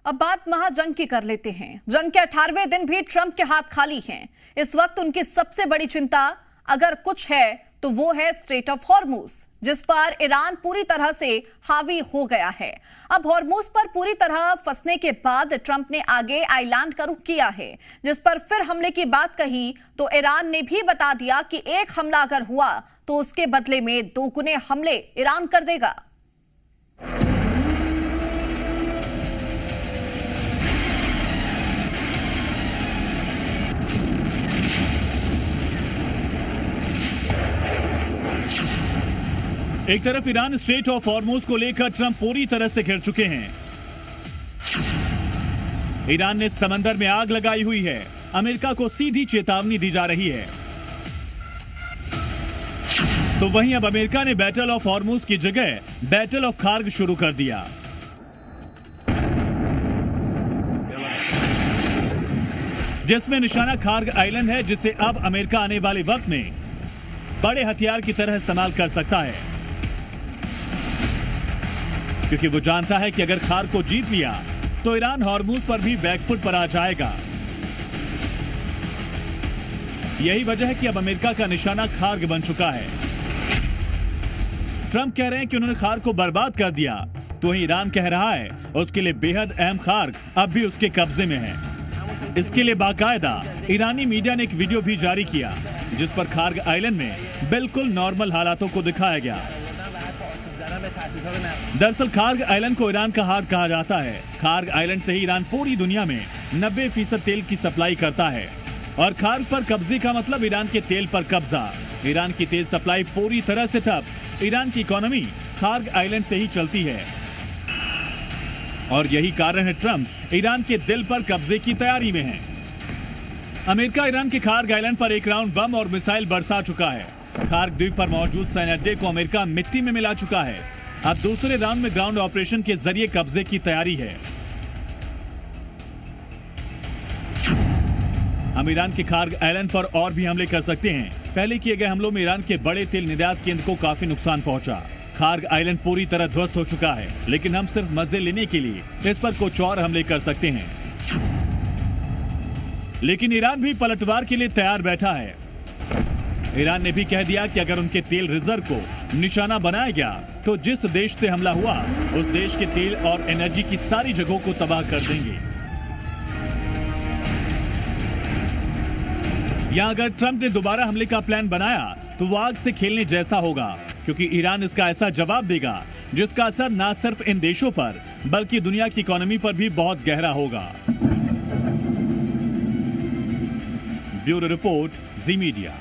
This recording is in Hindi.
अब बात महाजंग की कर लेते हैं। जंग के 18वें दिन भी ट्रंप के हाथ खाली हैं। इस वक्त उनकी सबसे बड़ी चिंता अगर कुछ है तो वो है स्ट्रेट ऑफ हॉर्मुज, जिस पर ईरान पूरी तरह से हावी हो गया है। अब हॉर्मुज पर पूरी तरह फंसने के बाद ट्रंप ने आगे आइलैंड का रुख किया है, जिस पर फिर हमले की बात कही तो ईरान ने भी बता दिया कि एक हमला अगर हुआ तो उसके बदले में 2 गुने हमले ईरान कर देगा। एक तरफ ईरान स्ट्रेट ऑफ हॉर्मुज को लेकर ट्रंप पूरी तरह से घिर चुके हैं। ईरान ने समंदर में आग लगाई हुई है। अमेरिका को सीधी चेतावनी दी जा रही है। तो वहीं अब अमेरिका ने बैटल ऑफ हॉर्मुज की जगह बैटल ऑफ खार्ग शुरू कर दिया। जिसमें निशाना खार्ग आइलैंड है, जिसे अब अमेरिका आने वाले वक्त में बड़े हथियार की तरह इस्तेमाल कर सकता है, क्योंकि वो जानता है कि अगर खार्ग को जीत लिया तो ईरान हॉर्मुज पर भी बैकफुट पर आ जाएगा। यही वजह है कि अब अमेरिका का निशाना खार्ग बन चुका है। ट्रंप कह रहे हैं कि उन्होंने खार्ग को बर्बाद कर दिया, तो वहीं ईरान कह रहा है उसके लिए बेहद अहम खार्ग अब भी उसके कब्जे में है। इसके लिए बाकायदा ईरानी मीडिया ने एक वीडियो भी जारी किया, जिस पर खार्ग आइलैंड में बिल्कुल नॉर्मल हालातों को दिखाया गया। दरअसल खार्ग आइलैंड को ईरान का हार्ट कहा जाता है। खार्ग आइलैंड से ही ईरान पूरी दुनिया में 90% तेल की सप्लाई करता है, और खार्ग पर कब्जे का मतलब ईरान के तेल पर कब्जा। ईरान की तेल सप्लाई पूरी तरह से ठप। ईरान की इकोनॉमी खार्ग आइलैंड से ही चलती है, और यही कारण है ट्रंप ईरान के दिल पर कब्जे की तैयारी में है। अमेरिका ईरान के खार्ग आइलैंड पर एक राउंड बम और मिसाइल बरसा चुका है। खार्ग द्वीप पर मौजूद सैन्य अड्डे को अमेरिका मिट्टी में मिला चुका है। अब दूसरे राउंड में ग्राउंड ऑपरेशन के जरिए कब्जे की तैयारी है। हम ईरान के खार्ग आइलैंड पर और भी हमले कर सकते हैं। पहले किए गए हमलों में ईरान के बड़े तेल निर्यात केंद्र को काफी नुकसान पहुंचा। खार्ग आइलैंड पूरी तरह ध्वस्त हो चुका है, लेकिन हम सिर्फ मजे लेने के लिए इस पर कुछ और हमले कर सकते हैं। लेकिन ईरान भी पलटवार के लिए तैयार बैठा है। ईरान ने भी कह दिया कि अगर उनके तेल रिजर्व को निशाना बनाया गया तो जिस देश से हमला हुआ उस देश के तेल और एनर्जी की सारी जगहों को तबाह कर देंगे। यहां अगर ट्रंप ने दोबारा हमले का प्लान बनाया तो वो आग से खेलने जैसा होगा, क्योंकि ईरान इसका ऐसा जवाब देगा जिसका असर न सिर्फ इन देशों पर बल्कि दुनिया की इकोनॉमी पर भी बहुत गहरा होगा। ब्यूरो रिपोर्ट, जी मीडिया।